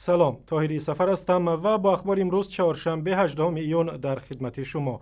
سلام، طاهری سفر هستم و با اخبار امروز چهارشنبه 18 ایون در خدمت شما.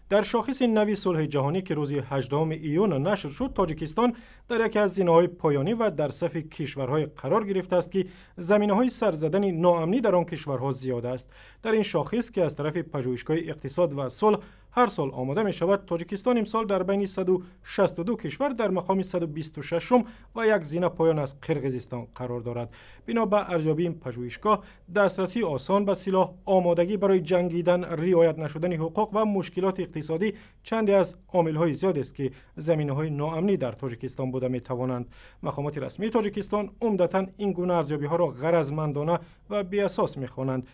در شاخص نوی صلح جهانی که روز 18 ایون نشر شد، تاجیکستان در یکی از زینه‌های پایانی و در صف کشورهای قرار گرفته است که زمینه‌های سرزدن ناامنی در آن کشورها زیاد است. در این شاخص که از طرف پژوهشگاه اقتصاد و صلح هر سال آماده می شود، تاجیکستان امسال در بین 162 کشور در مقام 126 و یک زینه پایان از قرقیزستان قرار دارد. بنا به ارزیابی این پژوهشگاه، دسترسی آسان به سلاح، آمادگی برای جنگیدن، رعایت نشدن حقوق و مشکلات اقتصادی چندی از عامل‌های زیاد است که زمینه‌های ناامنی در تاجیکستان بوده می‌توانند. مقامات رسمی تاجیکستان عمدتاً این گونه ارزیابی‌ها را غرضمندانه و بی‌اساس می‌خوانند.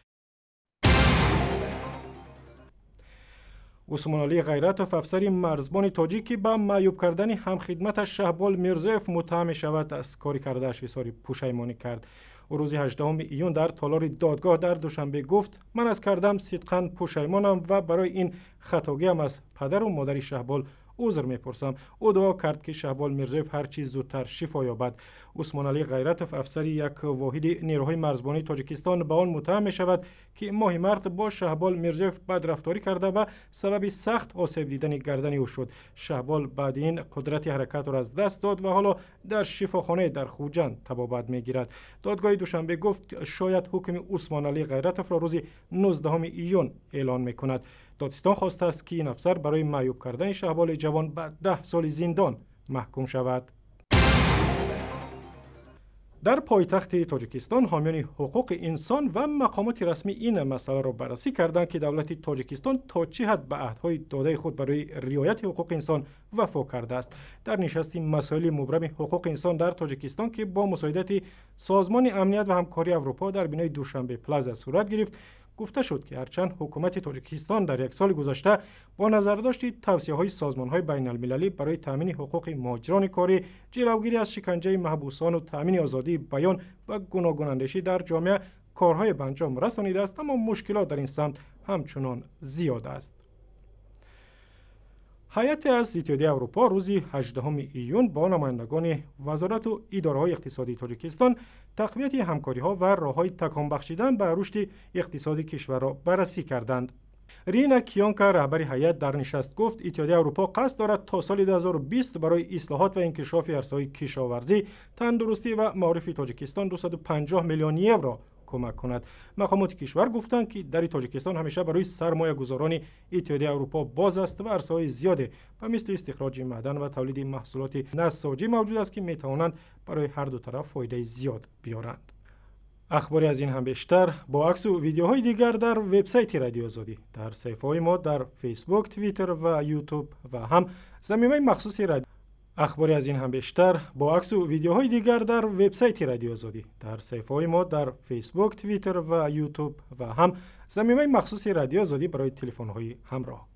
عثمان علی غیرتوف، افسر مرزبان تاجیکی، به معیوب کردن همخدمتش شهبال میرزایف متهم شود از کاری کرده‌اش اظهار پشیمانی کرد. او روز 18 ایون در تالار دادگاه در دوشنبه گفت: من از کردم صدقاً پشیمانم و برای این خطاگیم از پدر و مادر شهبال عذر میپرسم. او دعا کرد که شهبال میرزایف هر چیز زودتر شفا یابد. عثمان علی غیرتوف، افسر یک واحد نیروهای مرزبانی تاجیکستان، به آن متهم می شود که ماه مارس با شهبال میرزایف بدرفتاری کرده و سبب سخت آسیب دیدن گردن او شد. شهبال بعد این قدرت حرکت را از دست داد و حالا در شفاخانه در خوجند طبابت میگیرد. دادگاه دوشنبه گفت شاید حکم عثمان علی غیرتوف را روز 19 ایون اعلان میکند. دادستان خواسته است که این افسر برای معیوب کردن شهبال جوان به 10 سال زندان محکوم شود. در پایتخت تاجیکستان حامیان حقوق انسان و مقامات رسمی این مسئله را بررسی کردند که دولت تاجیکستان تا چه حد به عهدهای داده خود برای رعایت حقوق انسان وفا کرده است. در نشست مسائل مبرم حقوق انسان در تاجیکستان که با مساعدت سازمان امنیت و همکاری اروپا در بنای دوشنبه پلازا صورت گرفت، گفته شد که هرچند حکومت تاجیکستان در یک سال گذشته با نظرداشت توصیه‌های سازمان‌های بین‌المللی برای تامین حقوق مهاجران کاری، جلوگیری از شکنجه محبوسان و تامین آزادی بیان و گوناگون در جامعه کارهای به انجام رسانیده است، اما مشکلات در این سمت همچنان زیاد است. هیئت از اتحادیه اروپا روز 18 ایون با نمایندگان وزارت و اداره‌های اقتصادی تاجیکستان تقویت همکاری‌ها و راه‌های تکان بخشیدن به رشد اقتصادی کشور را بررسی کردند. رینا کیانکا، رهبر هیئت، در نشست گفت اتحادیه اروپا قصد دارد تا سال 2020 برای اصلاحات و انکشاف عرصه‌های کشاورزی، تندرستی و معارف تاجیکستان 250 میلیون یورو کمک کند. مقامات کشور گفتند که در تاجیکستان همیشه برای سرمایه گذاران اتحادیه اروپا باز است و عرصه‌های زیاده و مثل استخراج معدن و تولید محصولات نساجی موجود است که میتوانند برای هر دو طرف فایده زیاد بیارند. اخباری از این هم بیشتر با عکس و ویدیوهای دیگر در وبسایت رادیو آزادی، در صفحه‌های ما در فیسبوک، توییتر و یوتیوب و هم زمینه‌های مخصوص رادیو. اخباری از این هم بیشتر با عکس و ویدیوهای دیگر در وبسایت رادیو آزادی، در صفحه‌های ما در فیسبوک، توییتر و یوتیوب و هم زمینه‌های مخصوص رادیو آزادی برای تلفن‌های همراه.